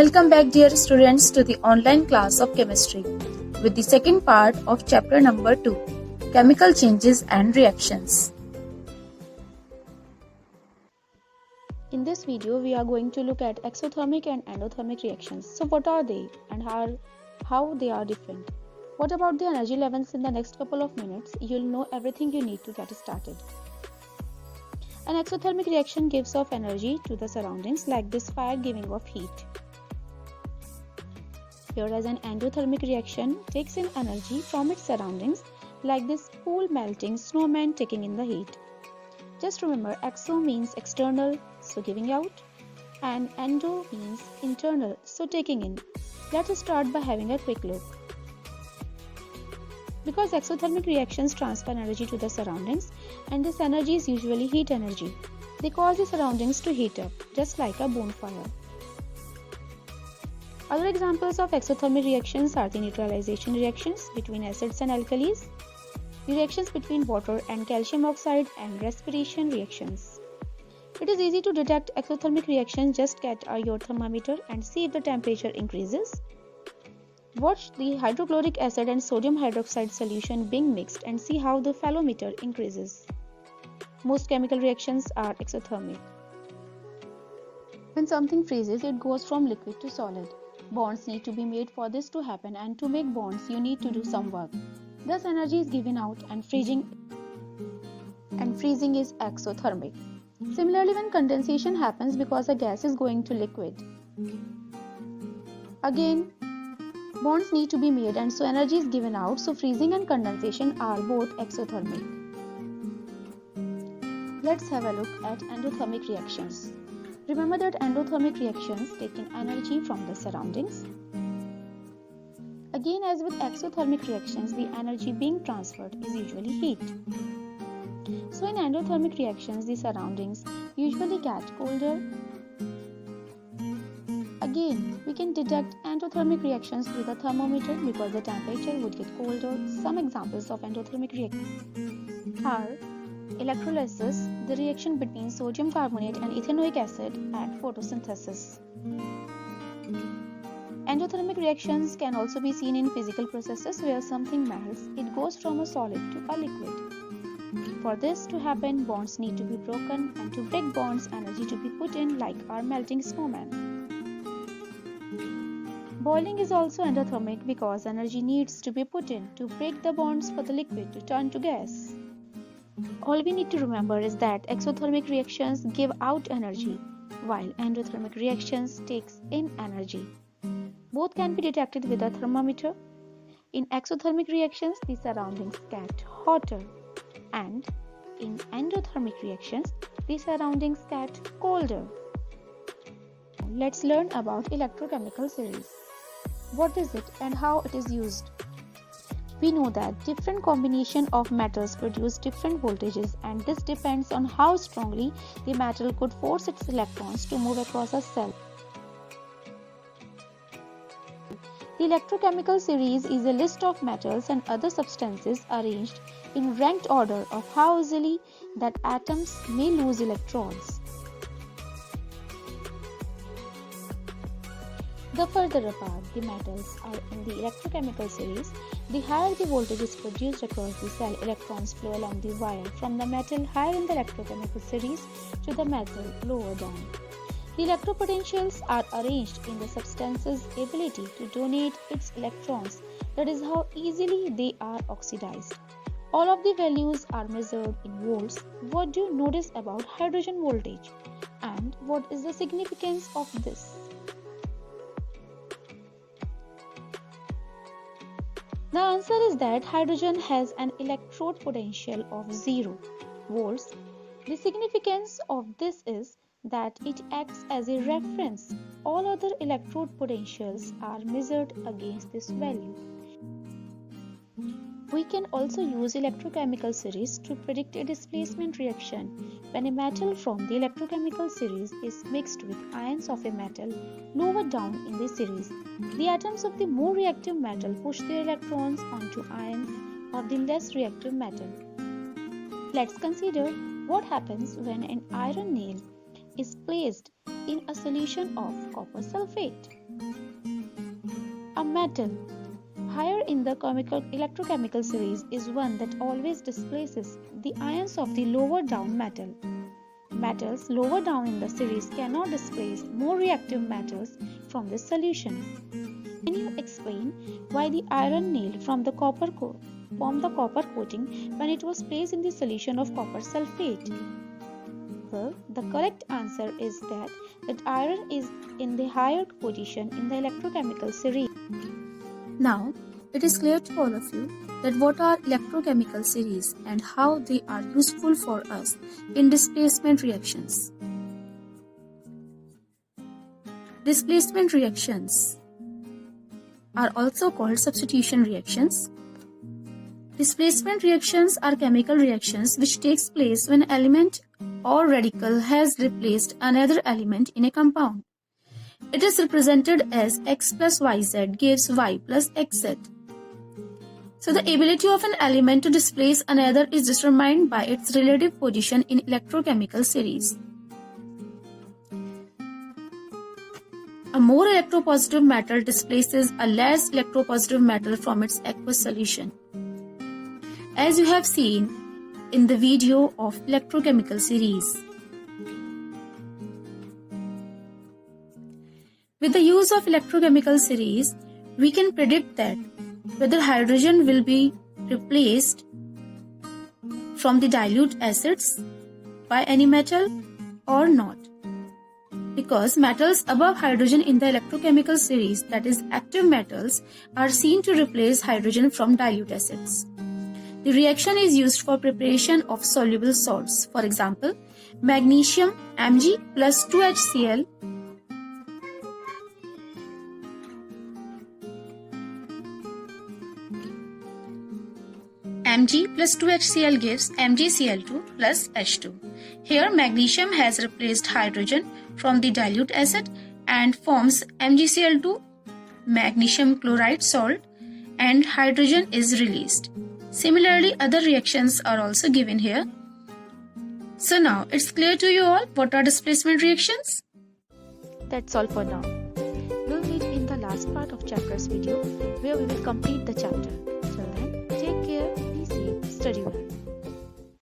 Welcome back, dear students, to the online class of chemistry with the second part of chapter number 2, chemical changes and reactions. In this video, we are going to look at exothermic and endothermic reactions. So what are they and how they are different? What about the energy levels? In the next couple of minutes, you'll know everything you need to get started. An exothermic reaction gives off energy to the surroundings, like this fire giving off heat. Whereas an endothermic reaction takes in energy from its surroundings, like this pool melting snowman taking in the heat. Just remember, exo means external, so giving out, and endo means internal, so taking in. Let us start by having a quick look. Because exothermic reactions transfer energy to the surroundings, and this energy is usually heat energy, they cause the surroundings to heat up, just like a bonfire. Other examples of exothermic reactions are the neutralization reactions between acids and alkalis, reactions between water and calcium oxide, and respiration reactions. It is easy to detect exothermic reactions. Just get your thermometer and see if the temperature increases. Watch the hydrochloric acid and sodium hydroxide solution being mixed and see how the phelometer increases. Most chemical reactions are exothermic. When something freezes, it goes from liquid to solid. Bonds need to be made for this to happen, and to make bonds, you need to do some work. Thus, energy is given out, and freezing is exothermic. Similarly, when condensation happens because a gas is going to liquid, again, bonds need to be made, and so energy is given out. So freezing and condensation are both exothermic. Let's have a look at endothermic reactions. Remember that endothermic reactions take in energy from the surroundings. Again, as with exothermic reactions, the energy being transferred is usually heat. So in endothermic reactions, the surroundings usually get colder. Again, we can detect endothermic reactions with a thermometer because the temperature would get colder. Some examples of endothermic reactions are electrolysis, the reaction between sodium carbonate and ethanoic acid, and photosynthesis. Endothermic reactions can also be seen in physical processes where something melts. It goes from a solid to a liquid. For this to happen, bonds need to be broken, and to break bonds, energy to be put in, like our melting snowman. Boiling is also endothermic because energy needs to be put in to break the bonds for the liquid to turn to gas. All we need to remember is that exothermic reactions give out energy, while endothermic reactions takes in energy. Both can be detected with a thermometer. In exothermic reactions, the surroundings get hotter, and in endothermic reactions, the surroundings get colder. Let's learn about electrochemical series. What is it and how it is used? We know that different combination of metals produce different voltages, and this depends on how strongly the metal could force its electrons to move across a cell. The electrochemical series is a list of metals and other substances arranged in ranked order of how easily that atoms may lose electrons. The further apart the metals are in the electrochemical series, the higher the voltage is produced across the cell. Electrons flow along the wire from the metal higher in the electrochemical series to the metal lower down. The electropotentials are arranged in the substance's ability to donate its electrons. That is how easily they are oxidized. All of the values are measured in volts. What do you notice about hydrogen voltage? And what is the significance of this? The answer is that hydrogen has an electrode potential of 0 volts. The significance of this is that it acts as a reference. All other electrode potentials are measured against this value. We can also use electrochemical series to predict a displacement reaction. When a metal from the electrochemical series is mixed with ions of a metal lower down in the series, the atoms of the more reactive metal push their electrons onto ions of the less reactive metal. Let's consider what happens when an iron nail is placed in a solution of copper sulfate. A metal higher in the electrochemical series is one that always displaces the ions of the lower down metal. Metals lower down in the series cannot displace more reactive metals from this solution. Can you explain why the iron nail formed the copper coating when it was placed in the solution of copper sulfate? Well, the correct answer is that iron is in the higher position in the electrochemical series. Now, it is clear to all of you that what are electrochemical series and how they are useful for us in displacement reactions. Displacement reactions are also called substitution reactions. Displacement reactions are chemical reactions which takes place when an element or radical has replaced another element in a compound. It is represented as X plus YZ gives Y plus XZ. So the ability of an element to displace another is determined by its relative position in electrochemical series. A more electropositive metal displaces a less electropositive metal from its aqueous solution. As you have seen in the video of electrochemical series. With the use of electrochemical series, we can predict that whether hydrogen will be replaced from the dilute acids by any metal or not. Because metals above hydrogen in the electrochemical series, that is active metals, are seen to replace hydrogen from dilute acids. The reaction is used for preparation of soluble salts. For example, magnesium Mg plus 2HCl Mg plus 2HCl gives MgCl2 plus H2. Here magnesium has replaced hydrogen from the dilute acid and forms MgCl2 magnesium chloride salt and hydrogen is released. Similarly, other reactions are also given here. So now it's clear to you all what are displacement reactions? That's all for now. We'll meet in the last part of chapter's video where we will complete the chapter. Till then, take care, be safe, study well.